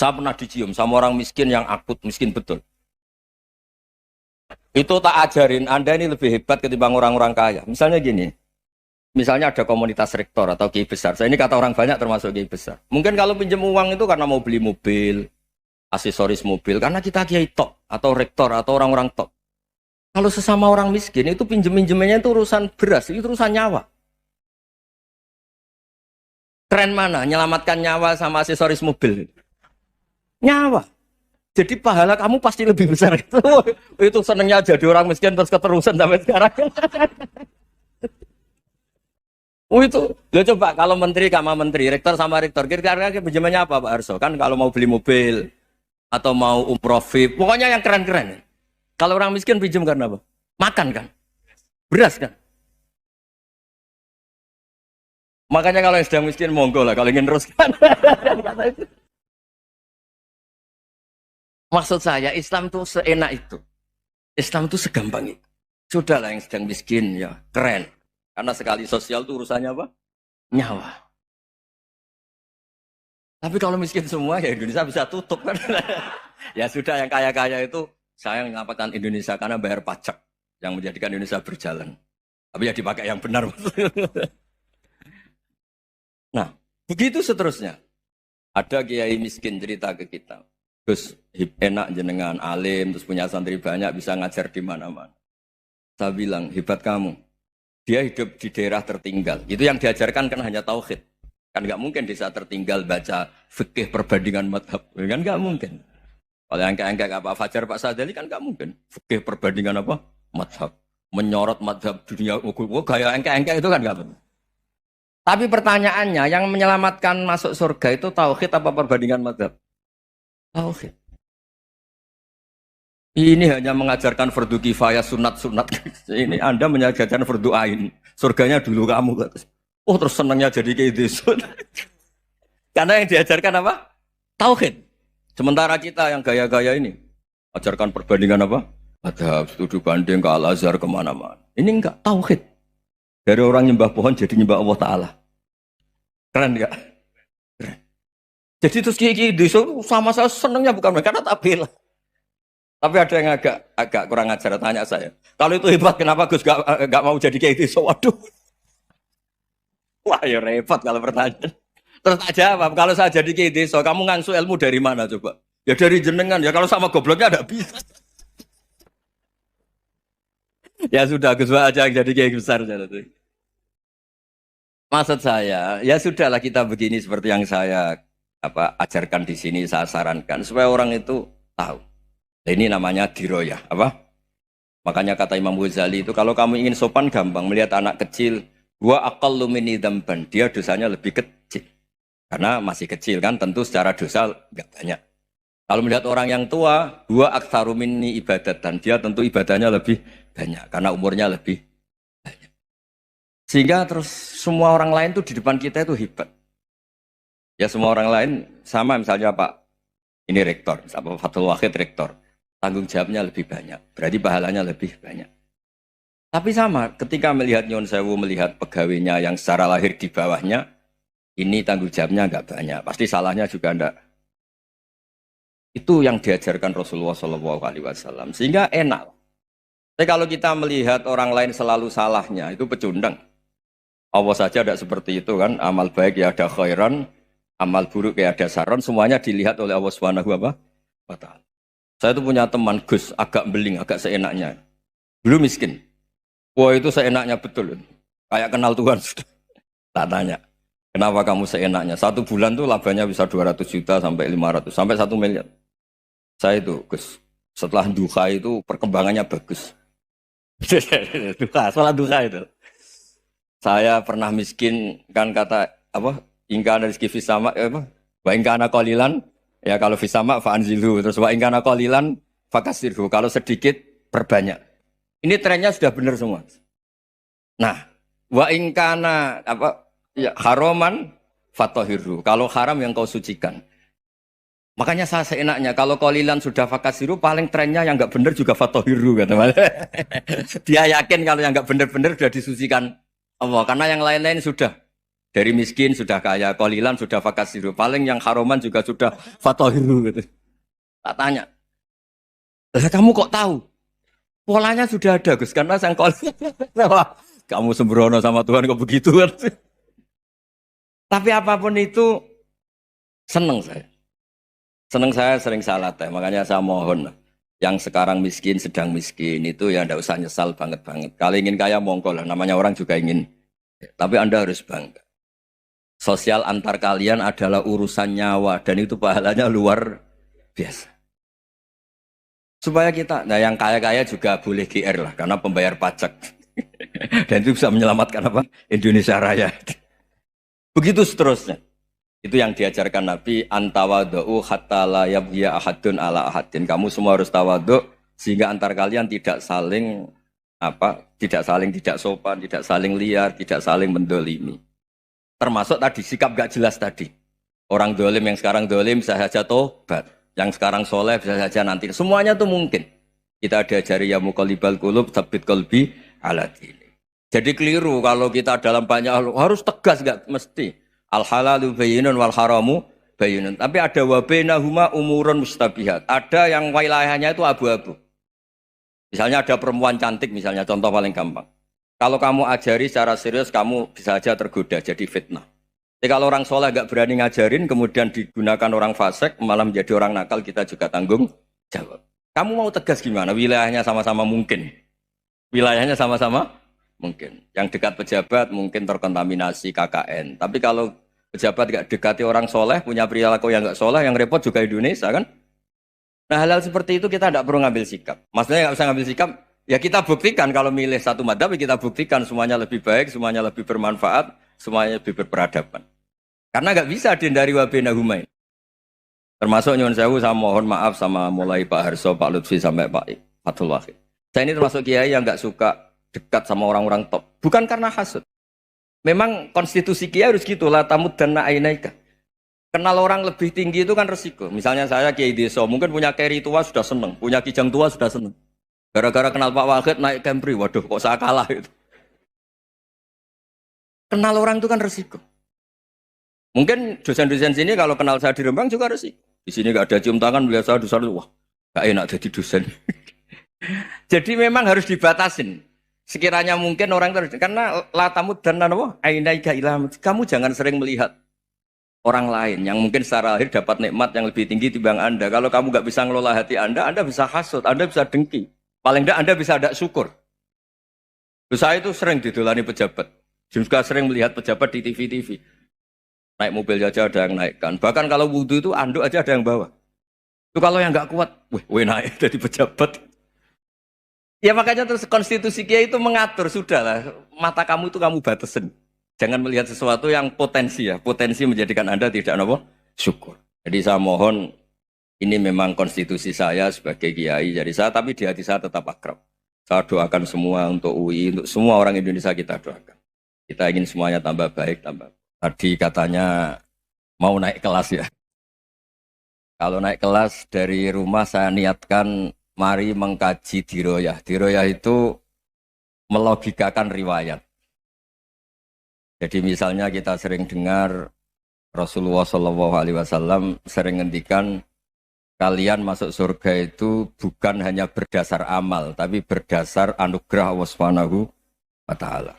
Saya pernah dicium sama orang miskin yang akut, miskin betul. Itu tak ajarin, Anda ini lebih hebat ketimbang orang-orang kaya. Misalnya gini, misalnya ada komunitas rektor atau kiai besar. Saya ini kata orang banyak termasuk kiai besar. Mungkin kalau pinjam uang itu karena mau beli mobil, aksesoris mobil, karena kita kiai top atau rektor atau orang-orang top. Kalau sesama orang miskin itu pinjem-pinjemannya itu urusan beras, itu urusan nyawa. Keren mana? Menyelamatkan nyawa sama aksesoris mobil. Nyawa. Jadi pahala kamu pasti lebih besar. Itu senengnya jadi orang miskin terus keterusan sampai sekarang. Oh itu, lo coba kalau menteri sama menteri, rektor sama rektor, kira-kira pinjamannya apa Pak Arso? Kan kalau mau beli mobil atau mau umroh VIP, pokoknya yang keren-keren. Kalau orang miskin pinjam karena apa? Makan kan, beras kan. Makanya kalau yang sedang miskin monggo lah, kalau ingin teruskan. Maksud saya Islam tuh seenak itu, Islam tuh segampang itu. Sudahlah yang sedang miskin ya keren. Karena sekali sosial itu urusannya apa? Nyawa. Tapi kalau miskin semua ya Indonesia bisa tutup kan. Ya sudah yang kaya-kaya itu saya mengatakan Indonesia karena bayar pajak yang menjadikan Indonesia berjalan. Tapi ya dipakai yang benar. Nah, begitu seterusnya. Ada kiai miskin cerita ke kita. Terus enak jenengan alim, terus punya santri banyak, bisa ngajar di mana-mana. Saya bilang, hebat kamu. Dia hidup di daerah tertinggal. Itu yang diajarkan kan hanya tauhid. Kan nggak mungkin di saat tertinggal baca fikih perbandingan madhab. Kan nggak mungkin. Kalau yang kayak Pak Fajar, Pak Sadali kan nggak mungkin. Fikih perbandingan apa? Madhab. Menyorot madhab dunia. Gaya engke-engke itu kan nggak mungkin. Tapi pertanyaannya, yang menyelamatkan masuk surga itu tauhid apa perbandingan madhab? Tauhid. Ini hanya mengajarkan fardu kifayah sunat-sunat. Ini Anda mengajarkan fardu ain. Surganya dulu kamu. Oh terus senangnya jadi kayak gitu. Karena yang diajarkan apa? Tauhid. Sementara kita yang gaya-gaya ini. Ajarkan perbandingan apa? Madhab, studi banding ke Al-Azhar kemana-mana. Ini enggak, tauhid. Dari orang nyembah pohon jadi nyembah Allah Ta'ala. Keren enggak? Keren. Jadi terus kayak gitu sama saya senangnya bukan mereka, karena tak bela. Tapi ada yang agak kurang ajar, tanya saya. Kalau itu hebat, kenapa Gus gak mau jadi kayak gitu? Waduh. Wah ya repot kalau pertanyaan. Terus tak jawab, kalau saya jadi kayak gitu, kamu ngangsu ilmu dari mana coba? Ya dari jenengan, ya kalau sama gobloknya ada bisa. Ya sudah, Gus aja jadi kayak besar. Maksud saya, ya sudahlah kita begini seperti yang saya ajarkan di sini, saya sarankan. Supaya orang itu tahu. Ini namanya diroyah, apa? Makanya kata Imam Ghazali itu kalau kamu ingin sopan gampang melihat anak kecil, wa aqallu minni dzamban, dia dosanya lebih kecil. Karena masih kecil kan, tentu secara dosa enggak banyak. Kalau melihat orang yang tua, wa aktsaru minni ibadatan, dia tentu ibadahnya lebih banyak karena umurnya lebih banyak. Sehingga terus semua orang lain tuh di depan kita itu hebat. Ya semua orang lain sama misalnya Pak ini rektor, Pak Fathul Wahid rektor. Tanggung jawabnya lebih banyak, berarti pahalanya lebih banyak. Tapi sama, ketika melihat Nyon Sewu, melihat pegawainya yang secara lahir di bawahnya, ini tanggung jawabnya enggak banyak, pasti salahnya juga enggak. Itu yang diajarkan Rasulullah SAW, sehingga enak. Tapi kalau kita melihat orang lain selalu salahnya, itu pecundang. Allah saja tidak seperti itu kan, amal baik ya ada khairan, amal buruk ya ada saron, semuanya dilihat oleh Allah Subhanahu wa Ta'ala. Saya itu punya teman Gus, agak beling, agak seenaknya. Dulu miskin. Wah itu seenaknya betul. Kayak kenal Tuhan. Tak tanya, kenapa kamu seenaknya? 1 bulan tuh labanya bisa 200 juta sampai 500, sampai 1 miliar. Saya itu Gus, setelah duha itu perkembangannya bagus. Duha, sholat duha itu. Saya pernah miskin, kan kata, ingkana rizki fisama, wa ingkana qalilan, ya kalau fisama fa'anzilhu, terus wa ingkana qalilan fakasirhu, kalau sedikit perbanyak. Ini trennya sudah benar semua. Nah, wa ingkana haroman fatohirhu, kalau haram yang kau sucikan. Makanya saya seenaknya, kalau qalilan sudah fakasiru, paling trennya yang enggak benar juga fatohirhu. Dia yakin kalau yang enggak benar-benar sudah disucikan Allah, karena yang lain-lain sudah Dari miskin sudah kaya, qalilan sudah fakasiru. Paling yang haroman juga sudah fatohiru gitu. Tak tanya, lah kamu kok tahu? Polanya sudah ada Gus, karena sang qalilan. Wah, kamu sembrono sama Tuhan kok begitu kan? Tapi apapun itu seneng saya. Seneng saya sering salah teh, makanya saya mohon lah. Yang sekarang miskin, sedang miskin itu ya ndak usah nyesal banget-banget. Kalau ingin kaya monggo lah, namanya orang juga ingin. Tapi Anda harus bangga. Sosial antar kalian adalah urusan nyawa dan itu pahalanya luar biasa. Supaya kita, nah yang kaya-kaya juga boleh GR lah karena pembayar pajak. Dan itu bisa menyelamatkan apa? Indonesia Raya. Begitu seterusnya. Itu yang diajarkan Nabi, antawadhu hatta la yabghiya ahadun ala ahadin. Kamu semua harus tawadhu sehingga antar kalian tidak saling tidak sopan, tidak saling liar, tidak saling mendolimi. Termasuk tadi sikap gak jelas tadi. Orang dolim yang sekarang dolim bisa saja tobat, yang sekarang soleh bisa saja nanti. Semuanya tuh mungkin. Kita diajari ya muqallibal qulub tsabbit qalbi ala dini. Jadi keliru kalau kita dalam banyak hal harus tegas, gak mesti. Al halalu bayyinun wal haramu bayyinun. Tapi ada wa bainahuma umurun mustabihat. Ada yang wilayahnya itu abu-abu. Misalnya ada perempuan cantik misalnya, contoh paling gampang. Kalau kamu ajari secara serius, kamu bisa saja tergoda jadi fitnah. Jadi kalau orang soleh gak berani ngajarin, kemudian digunakan orang fasik, malah menjadi orang nakal, kita juga tanggung jawab. Kamu mau tegas gimana? Wilayahnya sama-sama mungkin. Wilayahnya sama-sama mungkin. Yang dekat pejabat mungkin terkontaminasi KKN. Tapi kalau pejabat gak dekati orang soleh, punya perilaku yang gak soleh, yang repot juga Indonesia kan? Nah hal-hal seperti itu kita tidak perlu ngambil sikap. Maksudnya nggak usah ngambil sikap, ya kita buktikan kalau milih satu madzhab, kita buktikan semuanya lebih baik, semuanya lebih bermanfaat, semuanya lebih berperadaban. Karena nggak bisa dihindari wabena humain. Termasuk nyuwun sewu, saya mohon maaf sama mulai Pak Harso, Pak Lutfi sampai Pak Fathul Wahid. Saya ini termasuk kiai yang nggak suka dekat sama orang-orang top. Bukan karena hasud. Memang konstitusi kiai harus gitu, la tamud dan na'inaika. Kenal orang lebih tinggi itu kan resiko. Misalnya saya kiai desa, mungkin punya keri tua sudah seneng, punya kijang tua sudah seneng. Gara-gara kenal Pak Wahid naik Kempri, waduh kok saya kalah itu. Kenal orang itu kan resiko. Mungkin dosen-dosen sini kalau kenal saya di Rembang juga resiko. Di sini gak ada cium tangan, melihat saya dosen, wah gak enak jadi dosen. Jadi memang harus dibatasin. Sekiranya mungkin orang terus, karena latamud dan nanawa, ainaika ilham. Kamu jangan sering melihat orang lain yang mungkin secara lahir dapat nikmat yang lebih tinggi timbang Anda. Kalau kamu nggak bisa ngelola hati Anda bisa hasut, Anda bisa dengki. Paling tidak Anda bisa ada syukur. Saya itu sering didolani pejabat. Juga sering melihat pejabat di TV-TV. Naik mobil aja ada yang naikkan. Bahkan kalau wudhu itu anduk aja ada yang bawa. Itu kalau yang nggak kuat, weh naik jadi pejabat. Ya makanya terus konstitusi Kiai itu mengatur, sudahlah. Mata kamu itu kamu batasin. Jangan melihat sesuatu yang potensi ya. Potensi menjadikan Anda tidak syukur. Jadi saya mohon, ini memang konstitusi saya sebagai kiai. Jadi saya, tapi di hati saya tetap akrab. Saya doakan semua untuk UI, untuk semua orang Indonesia kita doakan. Kita ingin semuanya tambah baik, tambah. Tadi katanya mau naik kelas ya. Kalau naik kelas dari rumah saya niatkan mari mengkaji diroyah. Diroyah itu melogikakan riwayat. Jadi misalnya kita sering dengar Rasulullah SAW sering ngendikan kalian masuk surga itu bukan hanya berdasar amal, tapi berdasar anugerah Allah Subhanahu wa Ta'ala.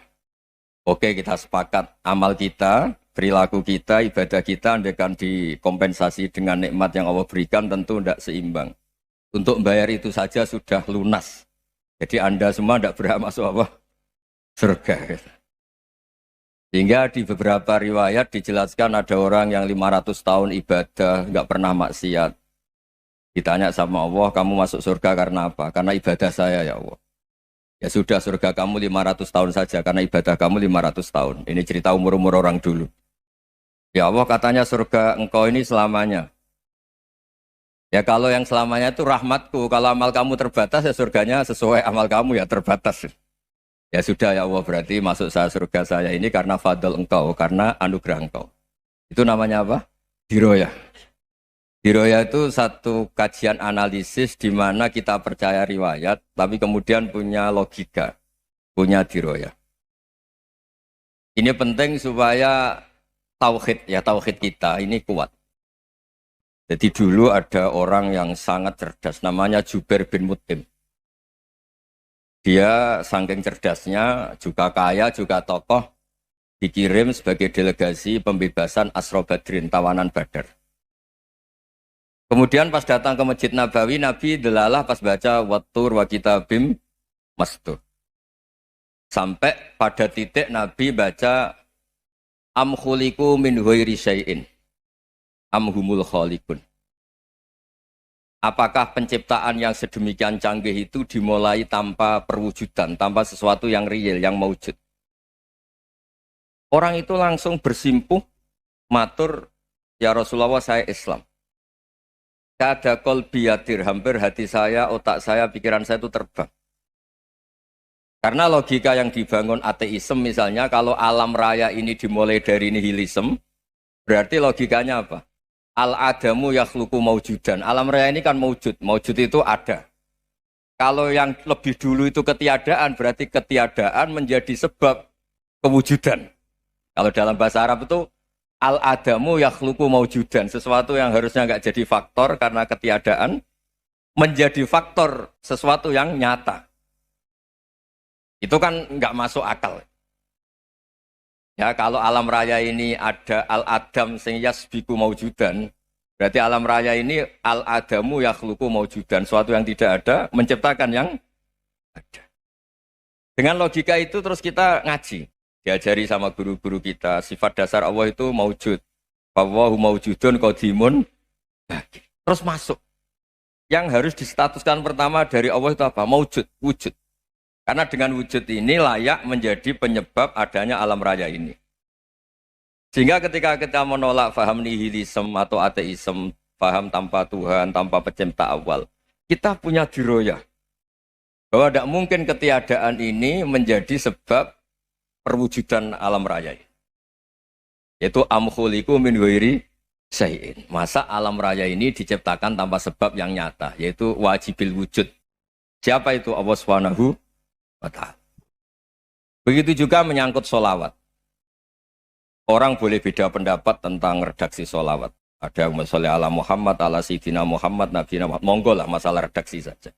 Oke, kita sepakat amal kita, perilaku kita, ibadah kita andaikan dikompensasi dengan nikmat yang Allah berikan tentu tidak seimbang. Untuk membayar itu saja sudah lunas. Jadi Anda semua tidak berhak masuk apa? Surga. Sehingga di beberapa riwayat dijelaskan ada orang yang 500 tahun ibadah, nggak pernah maksiat. Ditanya sama Allah, kamu masuk surga karena apa? Karena ibadah saya ya Allah. Ya sudah, surga kamu 500 tahun saja, karena ibadah kamu 500 tahun. Ini cerita umur-umur orang dulu. Ya Allah katanya surga engkau ini selamanya. Ya kalau yang selamanya itu rahmatku, kalau amal kamu terbatas ya surganya sesuai amal kamu ya terbatas. Ya sudah ya Allah, berarti masuk surga saya ini karena fadl engkau, karena anugerah engkau. Itu namanya apa? Diroyah. Diroyah itu satu kajian analisis di mana kita percaya riwayat, tapi kemudian punya logika, punya diroyah. Ini penting supaya tauhid kita ini kuat. Jadi dulu ada orang yang sangat cerdas, namanya Jubair bin Mut'im. Dia saking cerdasnya, juga kaya, juga tokoh, dikirim sebagai delegasi pembebasan Asra Badrin, tawanan Badar. Kemudian pas datang ke Masjid Nabawi, Nabi delalah pas baca Wattur wa kitabim mastur. Sampai pada titik Nabi baca Am khuliqu min ghairi syai'in am humul khaliqun. Apakah penciptaan yang sedemikian canggih itu dimulai tanpa perwujudan, tanpa sesuatu yang real, yang maujud? Orang itu langsung bersimpuh, matur, ya Rasulullah saya Islam. Kada qalbi yatir, hampir hati saya, otak saya, pikiran saya itu terbang. Karena logika yang dibangun ateisme misalnya, kalau alam raya ini dimulai dari nihilisme, berarti logikanya apa? Al-adamu yakhluqu maujudan. Alam raya ini kan maujud. Maujud itu ada. Kalau yang lebih dulu itu ketiadaan, berarti ketiadaan menjadi sebab kewujudan. Kalau dalam bahasa Arab itu al-adamu yakhluqu maujudan. Sesuatu yang harusnya nggak jadi faktor karena ketiadaan, menjadi faktor sesuatu yang nyata. Itu kan nggak masuk akal. Ya, kalau alam raya ini ada al-adam sing yasbiku maujudan, berarti alam raya ini al-adamu yakhluqu maujudan, suatu yang tidak ada menciptakan yang ada. Dengan logika itu terus kita ngaji, diajari sama guru-guru kita, sifat dasar Allah itu maujud. Wallahu maujudun qadimun. Terus masuk. Yang harus distatuskan pertama dari Allah itu apa? Maujud, wujud. Karena dengan wujud ini layak menjadi penyebab adanya alam raya ini. Sehingga ketika kita menolak faham nihilisme atau ateisme, faham tanpa Tuhan, tanpa pencipta awal, kita punya diroyah. Bahwa tidak mungkin ketiadaan ini menjadi sebab perwujudan alam raya ini. Yaitu amkhuliku min ghairi syai'in. Masa alam raya ini diciptakan tanpa sebab yang nyata, yaitu wajibil wujud. Siapa itu? Allah Subhanahu. Begitu juga menyangkut sholawat. Orang boleh beda pendapat tentang redaksi sholawat. Ada yang sholli ala Muhammad, ala Sayyidina Muhammad, Nabi Muhammad. Monggo lah masalah redaksi saja.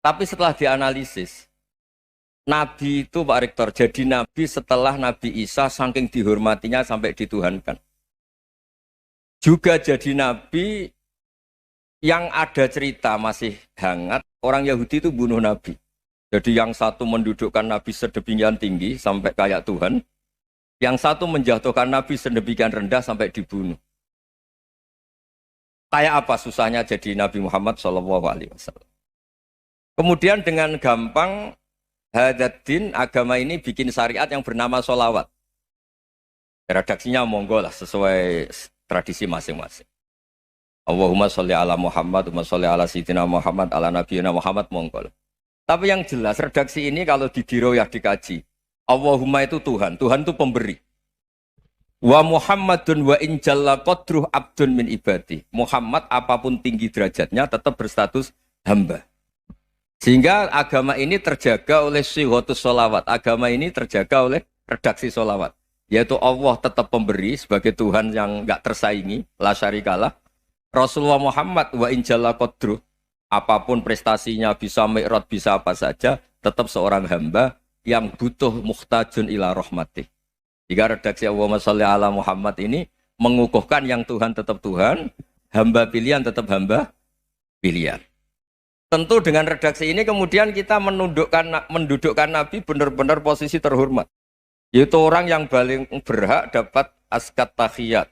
Tapi setelah dianalisis, Nabi itu Pak Rektor, jadi Nabi setelah Nabi Isa saking dihormatinya sampai dituhankan. Juga jadi Nabi yang ada cerita masih hangat, orang Yahudi itu bunuh Nabi. Jadi yang satu mendudukkan Nabi sedemikian tinggi sampai kayak Tuhan, yang satu menjatuhkan Nabi sedemikian rendah sampai dibunuh. Kayak apa susahnya jadi Nabi Muhammad SAW. Kemudian dengan gampang Hadaddin agama ini bikin syariat yang bernama sholawat. Redaksinya monggo lah sesuai tradisi masing-masing. Allahumma sholli ala Muhammad, Allahumma sholli ala Sayyidina Muhammad, ala Nabiyina Muhammad, monggo lah. Tapi yang jelas redaksi ini kalau didiroyah dikaji, Allahumma itu Tuhan, Tuhan itu pemberi. Wa Muhammadun wa injalla qadruh abdun min ibadi. Muhammad apapun tinggi derajatnya tetap berstatus hamba. Sehingga agama ini terjaga oleh syihotus sholawat. Agama ini terjaga oleh redaksi sholawat. Yaitu Allah tetap pemberi sebagai Tuhan yang enggak tersaingi, la syarikalah. Rasulullah Muhammad wa injalla qadruh. Apapun prestasinya, bisa mi'raj, bisa apa saja, tetap seorang hamba yang butuh muhtajun ila rahmatih. Jika redaksi Allahumma sholli ala Muhammad ini mengukuhkan yang Tuhan tetap Tuhan, hamba pilihan tetap hamba pilihan. Tentu dengan redaksi ini kemudian kita mendudukkan Nabi benar-benar posisi terhormat. Yaitu orang yang paling berhak dapat askat tahiyat,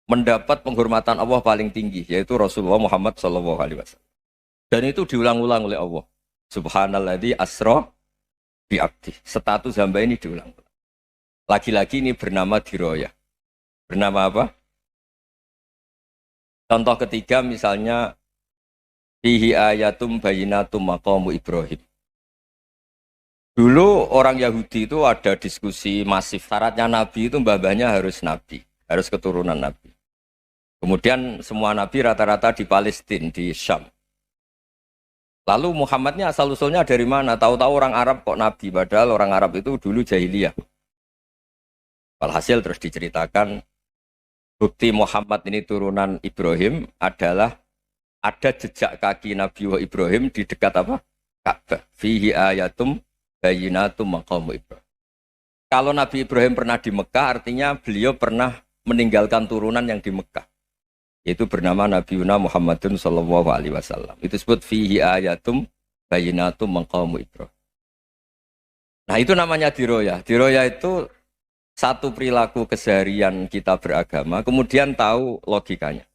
mendapat penghormatan Allah paling tinggi, yaitu Rasulullah Muhammad SAW. Dan itu diulang-ulang oleh Allah. Subhanalladzi asra bi'abdi. Status hamba ini diulang-ulang. Lagi-lagi ini bernama diroyah. Bernama apa? Contoh ketiga misalnya fihi ayatum bayinatum maqamu Ibrahim. Dulu orang Yahudi itu ada diskusi masif. Syaratnya Nabi itu mbah-mbahnya harus Nabi. Harus keturunan Nabi. Kemudian semua Nabi rata-rata di Palestina, di Syam. Lalu Muhammadnya asal-usulnya dari mana? Tahu-tahu orang Arab kok Nabi. Padahal orang Arab itu dulu jahiliyah. Walhasil terus diceritakan bukti Muhammad ini turunan Ibrahim adalah ada jejak kaki Nabi Ibrahim di dekat apa? Ka'bah. Fihi ayatum bayyinatum maqamu Ibrahim. Kalau Nabi Ibrahim pernah di Mekah, artinya beliau pernah meninggalkan turunan yang di Mekah. Yaitu bernama Nabi Muhammadun sallallahu alaihi wasallam. Itu disebut fihi ayatum bayyinatum maqamu Ibrahim. Nah, itu namanya diroya. Diroya itu satu perilaku keseharian kita beragama, kemudian tahu logikanya.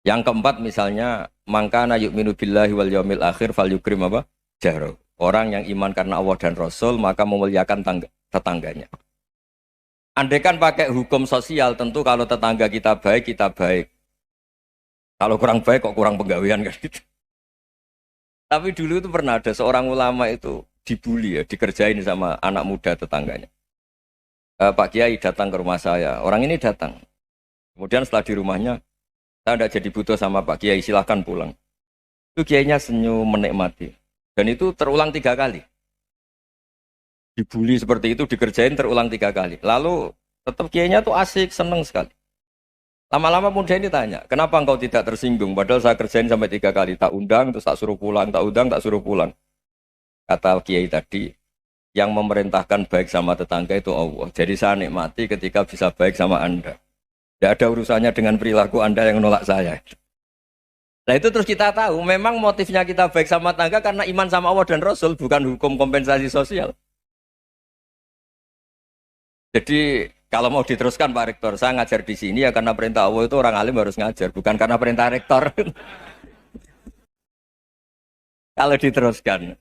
Yang keempat misalnya, mangkana yu'minu billahi wal yaumil akhir fal yukrim apa? Jaro. Orang yang iman karena Allah dan Rasul, maka memuliakan tetangganya. Andaikan pakai hukum sosial, tentu kalau tetangga kita baik, kita baik. Kalau kurang baik, kok kurang penggawean kan gitu. Tapi dulu itu pernah ada seorang ulama itu dibully ya, dikerjain sama anak muda tetangganya. Pak Kiai datang ke rumah saya, orang ini datang. Kemudian setelah di rumahnya, saya tidak jadi butuh sama Pak Kiai, silahkan pulang. Itu Kiainya senyum menikmati. Dan itu terulang 3 kali. Dibully seperti itu, dikerjain terulang 3 kali. Lalu tetap Kiainya tuh asik, seneng sekali. Lama-lama muda ini tanya, kenapa engkau tidak tersinggung? Padahal saya kerjain sampai 3 kali. Tak undang, terus tak suruh pulang, tak undang, tak suruh pulang. Kata Kiai tadi, yang memerintahkan baik sama tetangga itu Allah. Jadi saya nikmati ketika bisa baik sama Anda. Tidak ada urusannya dengan perilaku Anda yang nolak saya. Nah itu terus kita tahu, memang motifnya kita baik sama tetangga karena iman sama Allah dan Rasul, bukan hukum kompensasi sosial. Jadi kalau mau diteruskan Pak Rektor, saya ngajar di sini ya karena perintah Allah itu orang alim harus ngajar, bukan karena perintah Rektor. Kalau diteruskan.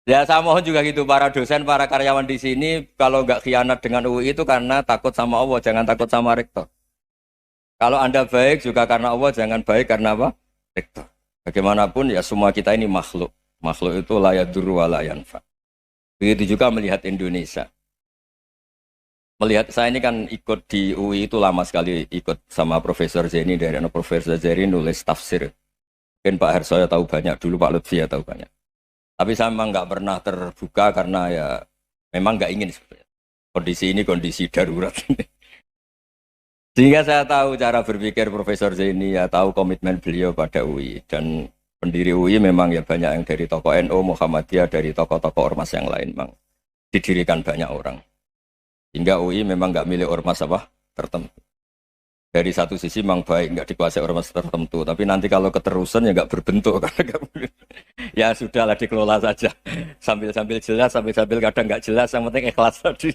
Ya saya mohon juga gitu, para dosen, para karyawan di sini, kalau nggak khianat dengan UI itu karena takut sama Allah, jangan takut sama Rektor. Kalau Anda baik juga karena Allah, jangan baik karena apa? Rektor. Bagaimanapun ya semua kita ini makhluk. Makhluk itu la yadurru wa la yanfa. Begitu juga melihat Indonesia. Melihat saya ini kan ikut di UI itu lama sekali, ikut sama Profesor Zeni, dari Profesor Zeni nulis tafsir. Mungkin Pak Hersoyo tahu banyak, dulu Pak Lutfi ya tahu banyak. Tapi saya memang nggak pernah terbuka karena ya memang nggak ingin sebenarnya. Kondisi ini kondisi darurat. Sehingga saya tahu cara berpikir Profesor Zaini, ya tahu komitmen beliau pada UI. Dan pendiri UI memang ya banyak yang dari tokoh NU, Muhammadiyah, dari tokoh-tokoh ormas yang lain memang didirikan banyak orang. Hingga UI memang nggak milih ormas apa tertentu. Dari satu sisi memang baik, nggak dikuasai ormas tertentu. Tapi nanti kalau keterusan ya nggak berbentuk. Ya sudahlah dikelola saja. Sambil-sambil jelas, sambil-sambil kadang nggak jelas, yang penting ikhlas tadi.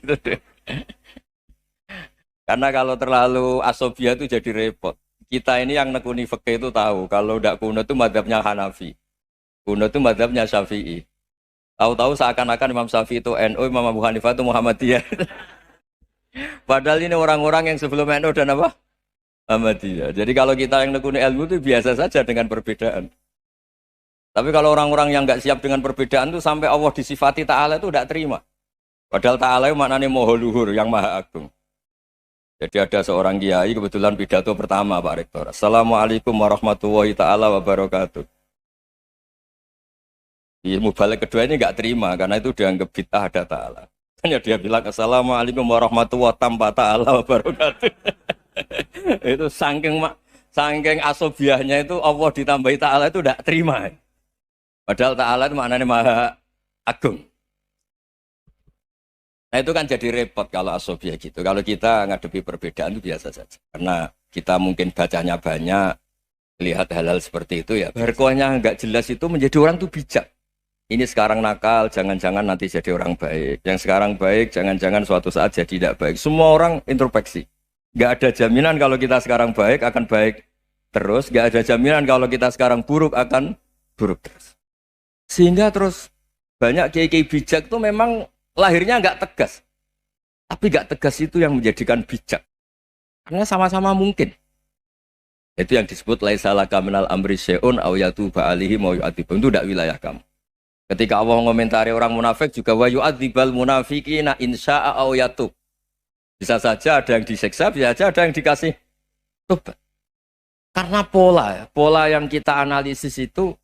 Karena kalau terlalu asobia itu jadi repot. Kita ini yang nekuni fikih itu tahu, kalau tidak kuno itu madhabnya Hanafi. Kuno itu madhabnya Syafi'i. Tahu-tahu seakan-akan Imam Syafi'i itu NU, Imam Abu Hanifah itu Muhammadiyah. Padahal ini orang-orang yang sebelum NU dan apa? Muhammadiyah. Jadi kalau kita yang nekuni ilmu itu biasa saja dengan perbedaan. Tapi kalau orang-orang yang nggak siap dengan perbedaan itu sampai Allah disifati Ta'ala itu tidak terima. Padahal Ta'ala itu maknanya Maha Luhur, yang Maha Agung. Jadi ada seorang kiai kebetulan pidato pertama Pak Rektor. Assalamualaikum warahmatullahi ta'ala wabarakatuh. Ilmu balik kedua ini nggak terima karena itu dianggap bid'ah ada ta'ala. Hanya dia bilang Assalamualaikum warahmatullahi ta'ala wabarakatuh. Itu saking asobiahnya itu Allah ditambahi ta'ala itu tidak terima. Padahal ta'ala itu maknanya Maha Agung. Nah itu kan jadi repot kalau asobia gitu. Kalau kita ngadepi perbedaan itu biasa saja. Karena kita mungkin bacanya banyak, lihat hal-hal seperti itu ya. Berkuahnya nggak jelas itu menjadi orang tuh bijak. Ini sekarang nakal, jangan-jangan nanti jadi orang baik. Yang sekarang baik, jangan-jangan suatu saat jadi tidak baik. Semua orang introspeksi. Nggak ada jaminan kalau kita sekarang baik akan baik terus. Nggak ada jaminan kalau kita sekarang buruk akan buruk terus. Sehingga terus banyak kiai-kiai bijak itu memang lahirnya nggak tegas, tapi nggak tegas itu yang menjadikan bijak, karena sama-sama mungkin. Itu yang disebut laisa laka minal amri syai'un aw yatuba alihi mau yu'adzibun, itu tidak wilayah kamu. Ketika Allah mengomentari orang munafik juga wa yu'adzibal munafiqina insya'a aw yatub. Bisa saja ada yang disiksa, bisa saja ada yang dikasih tobat. Karena pola yang kita analisis itu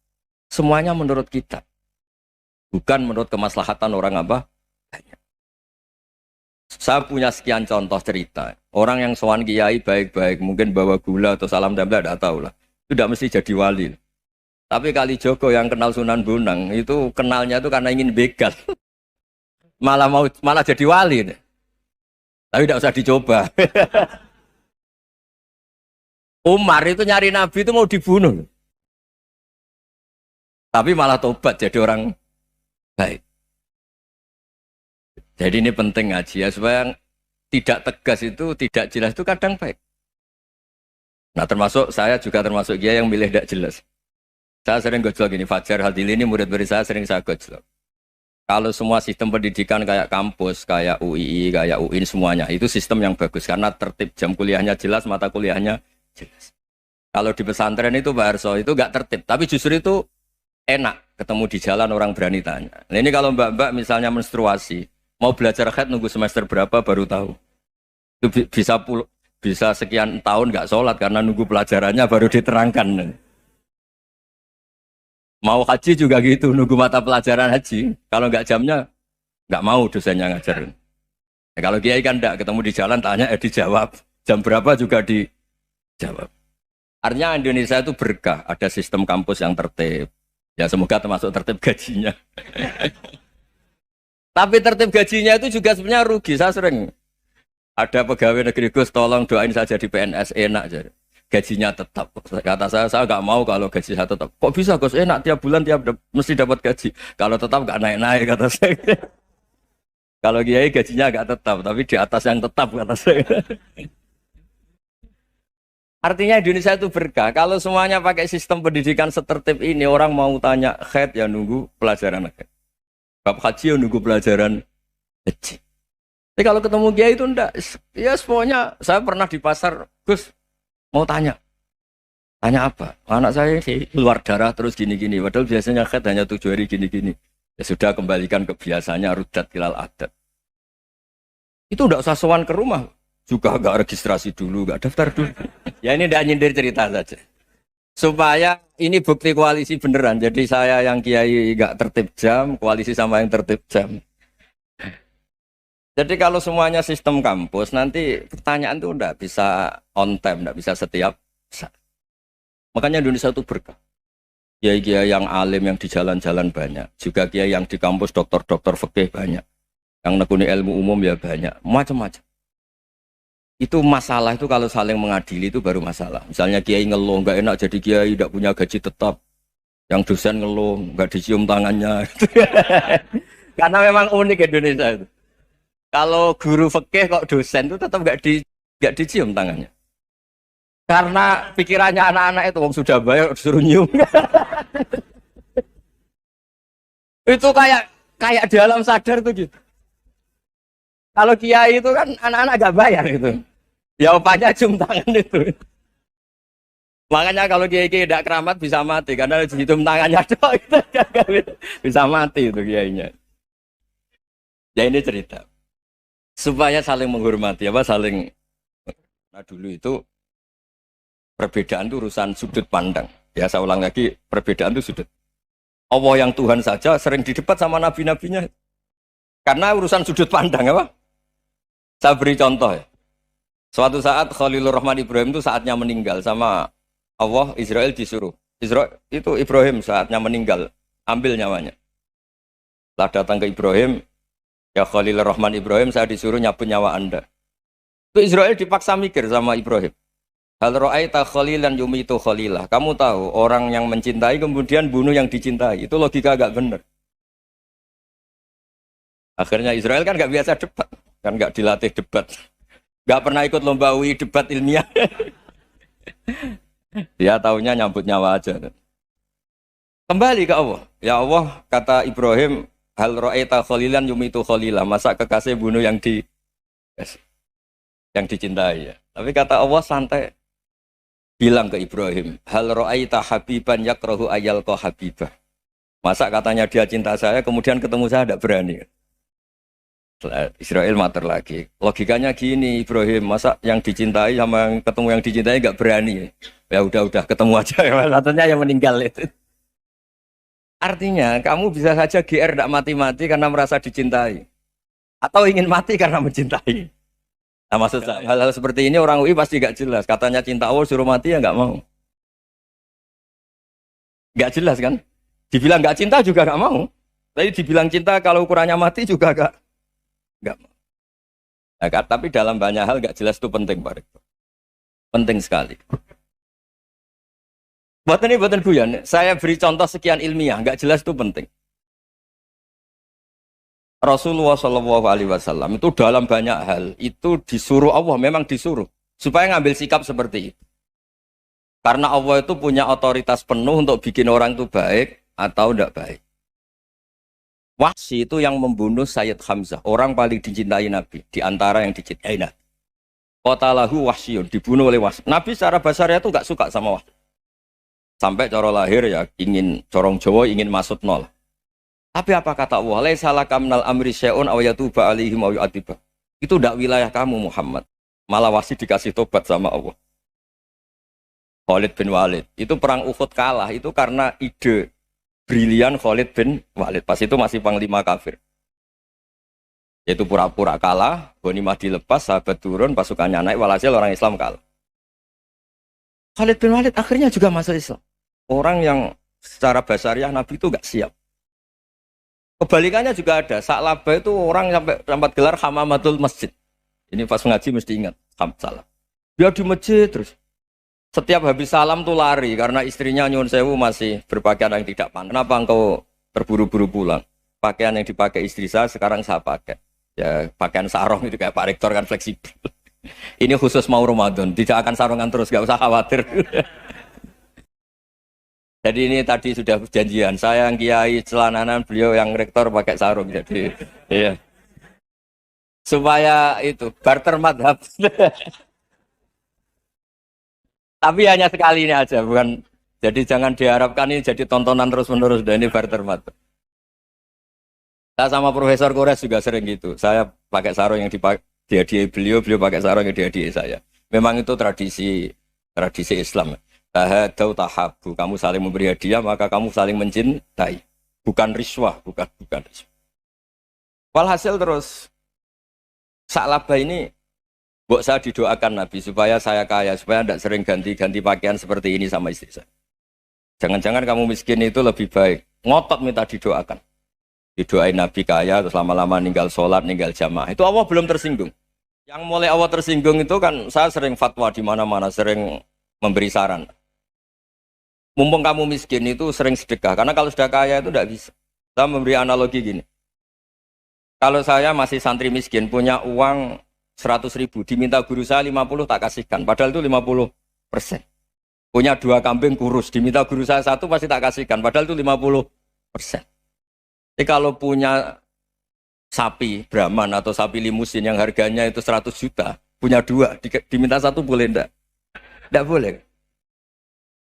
semuanya menurut kita, bukan menurut kemaslahatan orang apa. Saya punya sekian contoh cerita. Orang yang sowan kiai baik-baik, mungkin bawa gula atau salam tempel, tidak tahu lah. Itu tidak mesti jadi wali. Tapi Kali Jogo yang kenal Sunan Bonang, itu kenalnya itu karena ingin begal. Malah jadi wali. Tapi tidak usah dicoba. Umar itu nyari Nabi itu mau dibunuh. Tapi malah tobat jadi orang baik. Jadi ini penting ngaji ya, supaya yang tidak tegas itu, tidak jelas itu kadang baik. Nah termasuk saya juga termasuk dia yang milih tidak jelas. Saya sering gojlok gini, Fajar Hadili ini murid-murid saya sering saya gojlok. Kalau semua sistem pendidikan kayak kampus, kayak UII, kayak UIN semuanya, itu sistem yang bagus karena tertib, jam kuliahnya jelas, mata kuliahnya jelas. Kalau di pesantren itu Pak Arso itu nggak tertib, tapi justru itu enak ketemu di jalan orang berani tanya. Nah, ini kalau mbak-mbak misalnya menstruasi, mau belajar haid nunggu semester berapa baru tahu. Itu bisa sekian tahun nggak sholat karena nunggu pelajarannya baru diterangkan. Mau haji juga gitu, nunggu mata pelajaran haji. Kalau nggak jamnya, nggak mau dosennya ngajarin. Nah, kalau kiai kan nggak ketemu di jalan, tanya dijawab. Jam berapa juga dijawab. Artinya Indonesia itu berkah, ada sistem kampus yang tertib. Ya semoga termasuk tertib gajinya. Tapi tertib gajinya itu juga sebenarnya rugi. Saya sering ada pegawai negeri Gus, tolong doain saja di PNS enak jadi. Gajinya tetap. Kata saya nggak mau kalau gaji saya tetap. Kok bisa Gus enak tiap bulan mesti dapat gaji. Kalau tetap nggak naik-naik kata saya. Kalau kiai gajinya nggak tetap, tapi di atas yang tetap kata saya. Artinya Indonesia itu berkah. Kalau semuanya pakai sistem pendidikan setertib ini, orang mau tanya haid ya nunggu pelajaran haid. Bab haji ya nunggu pelajaran haji. Tapi kalau ketemu kiai itu enggak. Ya semuanya saya pernah di pasar, Gus mau tanya apa? Anak saya keluar darah terus gini-gini. Padahal biasanya haid hanya 7 hari gini-gini. Ya sudah kembalikan ke biasanya rudat hilal adat. Itu enggak usah sowan ke rumah. Juga enggak registrasi dulu, enggak daftar dulu. Ya ini enggak nyindir cerita saja. Supaya ini bukti koalisi beneran. Jadi saya yang kiai enggak tertib jam, koalisi sama yang tertib jam. Jadi kalau semuanya sistem kampus, nanti pertanyaan itu enggak bisa on time, enggak bisa setiap saat. Makanya Indonesia itu berkah. Kiai-kiai yang alim yang di jalan-jalan banyak. Juga kiai yang di kampus dokter-dokter fikih banyak. Yang nekuni ilmu umum ya banyak. Macam-macam. Itu masalah itu kalau saling mengadili itu baru masalah. Misalnya kiai ngeluh, enggak enak jadi kiai, enggak punya gaji tetap. Yang dosen ngeluh, enggak dicium tangannya. Karena memang unik Indonesia itu. Kalau guru fikih kok dosen itu tetap nggak dicium tangannya. Karena pikirannya anak-anak itu wong sudah bayar disuruh nyium. Itu kayak di alam sadar tuh gitu. Kalau kiai itu kan anak-anak nggak bayar itu. Ya opanya cium tangan itu. Makanya kalau kiai-kiai tidak keramat bisa mati karena dicium tangannya doang itu bisa mati itu kiainya. Ya ini cerita. Supaya saling menghormati, saling. Nah dulu itu perbedaan itu urusan sudut pandang. Ya saya ulang lagi, perbedaan itu sudut. Allah yang Tuhan saja sering didebat sama nabi-nabinya. Karena urusan sudut pandang apa? Saya beri contoh ya. Suatu saat Khalilur Rahman Ibrahim itu saatnya meninggal sama Allah, Israel disuruh. Israel itu Ibrahim saatnya meninggal, ambil nyawanya. Setelah datang ke Ibrahim, ya Khalilur Rahman Ibrahim, saya disuruh nyabut nyawa Anda. Itu Israel dipaksa mikir sama Ibrahim. Hal ra'aita khalilan yumitu khalilah. Kamu tahu orang yang mencintai kemudian bunuh yang dicintai. Itu logika agak benar. Akhirnya Israel kan nggak biasa debat. Kan nggak dilatih debat. Nggak pernah ikut lomba UI debat ilmiah. Dia taunya nyambut nyawa aja. Kembali ke Allah. Ya Allah, kata Ibrahim, hal ra'aita khalilan yumitu khalilah. Masa kekasih bunuh yang dicintai ya. Tapi kata Allah santai. Bilang ke Ibrahim, hal ra'aita habiban yakrahu ayyalqa habibah. Masa katanya dia cinta saya, kemudian ketemu saya tidak berani. Israel mater lagi. Logikanya gini Ibrahim, masa yang dicintai sama yang ketemu yang dicintai nggak berani. Ya udah ketemu aja. Katanya yang meninggal itu. Artinya kamu bisa saja GR tidak mati-mati karena merasa dicintai. atau ingin mati karena mencintai. Nah, maksud saya, hal-hal seperti ini orang UI pasti gak jelas. Katanya cinta Allah suruh mati ya nggak mau. Nggak jelas kan? Dibilang nggak cinta juga nggak mau. Tapi dibilang cinta kalau ukurannya mati juga nggak mau. Nah, tapi dalam banyak hal nggak jelas itu penting, Pak Rektor. Penting sekali. Buatan guyon. Saya beri contoh sekian ilmiah, nggak jelas itu penting. Rasulullah Shallallahu Alaihi Wasallam itu dalam banyak hal itu disuruh Allah, memang disuruh supaya ngambil sikap seperti itu. Karena Allah itu punya otoritas penuh untuk bikin orang itu baik atau tidak baik. Wahsy itu yang membunuh Sayyid Hamzah, orang paling dicintai Nabi, di antara yang dicintai Nabi. Qatalahu Wahsyun, dibunuh oleh Wahsy. Nabi secara basarnya itu nggak suka sama Wahsy. Sampai cara lahir ya ingin, corong Jawa ingin masuk nol. Tapi apa kata Allah? Laisa laka minal amri syai'un aw yatuba alaihim aw yu'adziba. Itu tidak wilayah kamu Muhammad. Malah Wahsy dikasih tobat sama Allah. Khalid bin Walid. Itu perang Uhud kalah itu karena ide brilian Khalid bin Walid. Pas itu masih panglima kafir. Yaitu pura-pura kalah, ghanimah dilepas, sahabat turun, pasukannya naik, walhasil orang Islam kalah. Khalid bin Walid akhirnya juga masuk Islam. Orang yang secara basariah Nabi itu gak siap. Kebalikannya juga ada. Sa'labah itu orang sampai gelar hamamatul masjid. Ini pas ngaji mesti ingat. Salam. Dia di masjid terus. Setiap habis salam tuh lari karena istrinya nyuwun sewu masih berpakaian yang tidak pantas. Kenapa engkau terburu-buru pulang? Pakaian yang dipakai istri saya sekarang saya pakai. Ya pakaian sarung itu kayak Pak Rektor kan fleksibel. Ini khusus mau Ramadan, tidak akan sarungan terus, gak usah khawatir. Jadi ini tadi sudah perjanjian. Saya yang kiai celananan, beliau yang rektor pakai sarung. Jadi iya. Supaya itu barter madhab. Tapi hanya sekali ini aja, bukan. Jadi jangan diharapkan ini jadi tontonan terus-menerus. Dan ini barter madhab. Saya sama Profesor Kores juga sering gitu. Saya pakai sarung yang dihadiahi beliau, beliau pakai sarung yang dihadiahi saya. Memang itu tradisi Islam. Tahadau tahabu, kamu saling memberi hadiah maka kamu saling mencintai. Bukan riswah, bukan riswah. Walhasil terus Sa'labah ini mbok saya didoakan Nabi supaya saya kaya, supaya tidak sering ganti-ganti pakaian seperti ini sama istri saya. Jangan-jangan kamu miskin itu lebih baik. Ngotot minta didoakan. Didoain Nabi kaya, terus lama-lama ninggal sholat, ninggal jamaah. Itu Allah belum tersinggung. Yang mulai Allah tersinggung itu kan saya sering fatwa di mana-mana, sering memberi saran. Mumpung kamu miskin itu sering sedekah, karena kalau sudah kaya itu tidak bisa. Saya memberi analogi gini. Kalau saya masih santri miskin, punya uang 100.000, diminta guru saya 50 tak kasihkan, padahal itu 50%. Punya 2 kambing kurus, diminta guru saya 1 pasti tak kasihkan, padahal itu 50%. Jadi kalau punya sapi Brahman atau sapi limusin yang harganya itu 100 juta, punya 2, diminta 1 boleh enggak? Enggak boleh.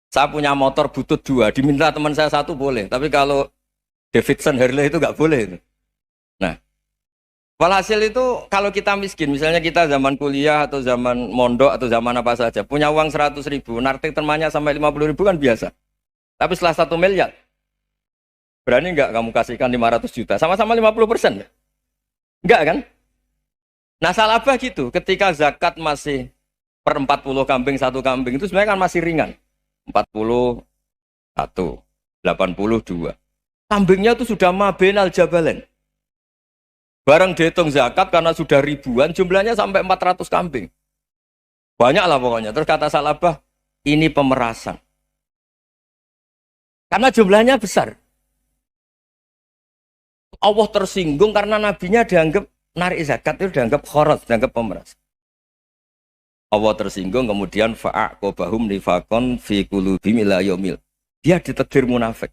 Saya punya motor butut 2, diminta teman saya 1 boleh, tapi kalau Davidson Harley itu enggak boleh. Nah, walhasil itu kalau kita miskin, misalnya kita zaman kuliah atau zaman mondok atau zaman apa saja, punya uang 100.000, nartik temannya sampai 50.000 kan biasa. Tapi setelah 1 miliar, berani enggak kamu kasihkan 500 juta? Sama-sama 50%. Enggak kan? Nah Sa'labah gitu, ketika zakat masih per 40 kambing, 1 kambing, itu sebenarnya kan masih ringan. 41, 82. Kambingnya itu sudah mabenal jabalen. Barang dihitung zakat karena sudah ribuan, jumlahnya sampai 400 kambing. Banyak lah pokoknya. Terus kata Sa'labah, ini pemerasan. Karena jumlahnya besar. Allah tersinggung karena nabinya dianggap narik zakat itu dianggap khoros, dianggap pemeras. Allah tersinggung kemudian fa'aqobahum nifakon fi qulubihim ila yaumil. Dia ditegur munafik.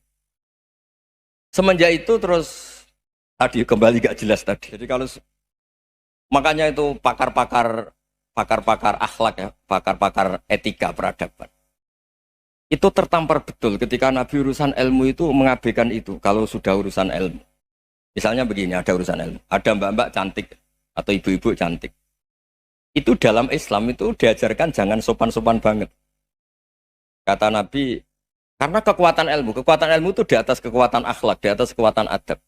Semenjak itu terus tadi kembali gak jelas tadi. Jadi kalau makanya itu pakar-pakar akhlak ya, pakar-pakar etika peradaban. Itu tertampar betul ketika Nabi urusan ilmu itu mengabaikan itu kalau sudah urusan ilmu. Misalnya begini, ada urusan ilmu, ada mbak-mbak cantik atau ibu-ibu cantik. Itu dalam Islam itu diajarkan jangan sopan-sopan banget. Kata Nabi, karena kekuatan ilmu itu di atas kekuatan akhlak, di atas kekuatan adab.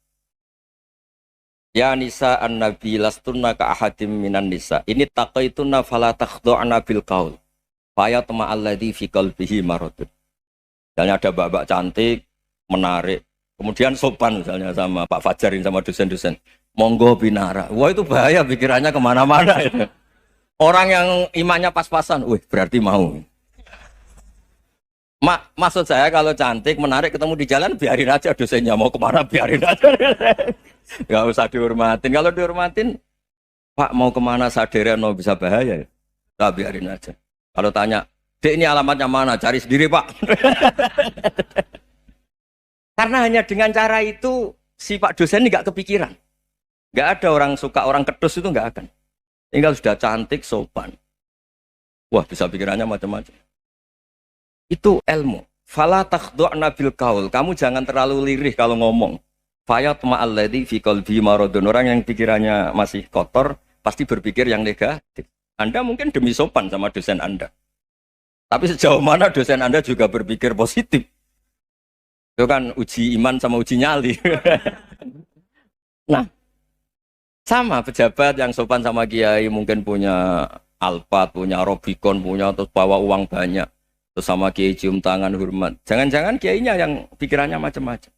Ya nisa an-nabi lastunna ka ahadim minan nisa. Ini taqaitunna fala takhdu'na bil qaul. Faya tama alladhi fi qalbihi maradun. Misalnya ada mbak-mbak cantik, menarik, kemudian sopan misalnya sama Pak Fajar ini sama dosen-dosen. Monggo binara. Wah itu bahaya pikirannya kemana-mana. Itu. Orang yang imannya pas-pasan, wih berarti mau. Maksud saya kalau cantik, menarik ketemu di jalan biarin aja dosennya mau kemana biarin aja. Gak usah dihormatin. Kalau dihormatin, Pak mau kemana sadereno bisa bahaya. Nah, biarin aja. Kalau tanya, Dek ini alamatnya mana? Cari sendiri Pak. Karena hanya dengan cara itu si Pak dosen ini nggak kepikiran. Nggak ada orang suka orang kedus itu nggak akan. Tinggal sudah cantik, sopan. Wah bisa pikirannya macam-macam. Itu ilmu. Fala takhdu'na bil qaul. Kamu jangan terlalu lirih kalau ngomong. Fayat ma'alladzi fi qalbi maradun. Orang yang pikirannya masih kotor pasti berpikir yang negatif. Anda mungkin demi sopan sama dosen Anda. Tapi sejauh mana dosen Anda juga berpikir positif? Itu kan uji iman sama uji nyali. Nah, sama pejabat yang sopan sama kiai mungkin punya Alphard, punya Robicon, punya terus bawa uang banyak. Terus sama kiai cium tangan hormat. Jangan-jangan kiainya yang pikirannya macam-macam.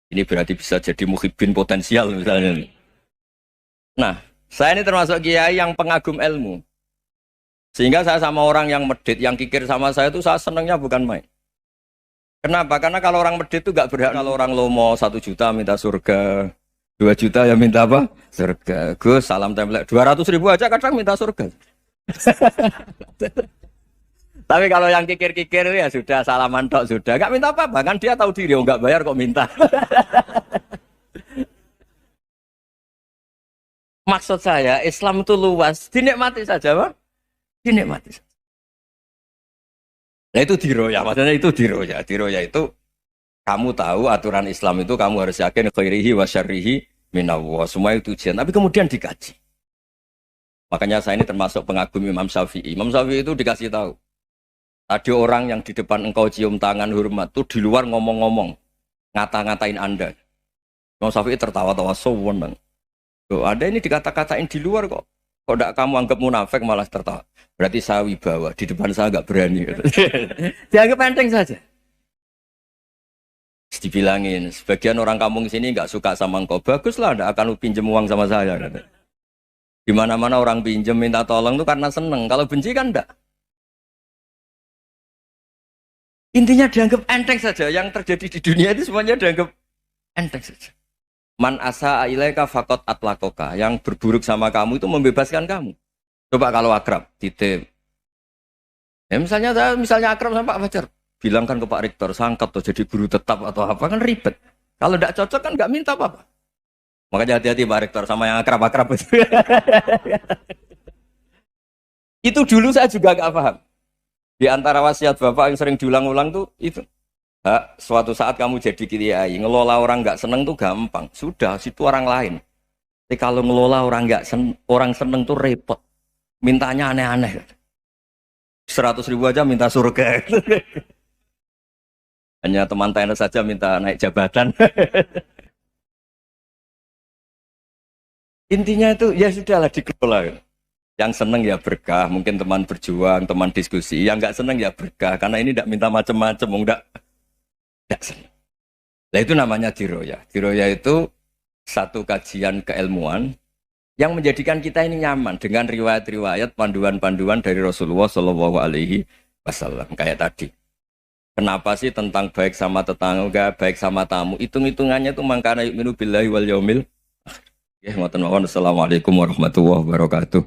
Ini berarti bisa jadi muhibbin potensial misalnya. Nah, saya ini termasuk kiai yang pengagum ilmu. Sehingga saya sama orang yang medit, yang kikir sama saya itu saya senangnya bukan main. Kenapa? Karena kalau orang medit itu gak berhak. Kalau orang lomo 1 juta minta surga, 2 juta ya minta apa? Surga. Gus, salam template. 200.000 aja kadang minta surga. Tapi kalau yang kikir-kikir ya sudah salaman tok sudah. Gak minta apa-apa, kan dia tahu diri, oh gak bayar kok minta. Maksud saya, Islam itu luas, dinikmati saja, Pak. Dinikmati saja. Nah itu diroya, maksudnya itu diroya. Diroya itu, kamu tahu aturan Islam itu kamu harus yakin khairihi wa syarrihi minallah. Semua itu ujian, tapi kemudian dikaji. Makanya saya ini termasuk pengagum Imam Syafi'i. Imam Syafi'i itu dikasih tahu. Ada orang yang di depan engkau cium tangan hormat, tuh di luar ngomong-ngomong. Ngata-ngatain Anda. Imam Syafi'i tertawa-tawa, sewenang. Loh, Anda ini dikata-katain di luar kok. Kok tidak kamu anggap munafik malah tertawa. Berarti saya wibawa, di depan saya nggak berani. Dianggap enteng saja. Dibilangin, sebagian orang kampung sini nggak suka sama engkau. Baguslah, tidak akan pinjam uang sama saya. Di mana-mana orang pinjam minta tolong itu karena seneng. Kalau benci kan enggak. Intinya dianggap enteng saja. Yang terjadi di dunia itu semuanya dianggap enteng saja. Man asa ilaika faqat atlakoka. Yang berburuk sama kamu itu membebaskan kamu. Coba kalau akrab, titip. Ya misalnya akrab sama Pak Fajar. Bilangkan ke Pak Rektor, sangkat tuh jadi guru tetap atau apa, kan ribet. Kalau tidak cocok kan nggak minta apa-apa. Makanya hati-hati Pak Rektor sama yang akrab-akrab itu. Itu dulu saya juga nggak paham. Di antara wasiat Bapak yang sering diulang-ulang tuh itu. Suatu saat kamu jadi kiai, ngelola orang nggak seneng tuh gampang. Sudah, situ orang lain. Tapi kalau ngelola orang nggak orang seneng tuh repot. Mintanya aneh-aneh. 100.000 aja minta surga. Hanya teman tenis saja minta naik jabatan. Intinya itu ya sudahlah dikelola. Yang seneng ya berkah, mungkin teman berjuang, teman diskusi. Yang nggak seneng ya berkah, karena ini tidak minta macam-macam, enggak seneng. Nah itu namanya diroya. Diroya itu satu kajian keilmuan yang menjadikan kita ini nyaman dengan riwayat-riwayat panduan-panduan dari Rasulullah Shallallahu Alaihi Wasallam kayak tadi. Kenapa sih tentang baik sama tetangga, baik sama tamu? Hitung-hitungannya itu mangkana yu'minu billahi wal yaumil. Ya, Assalamualaikum warahmatullahi wabarakatuh.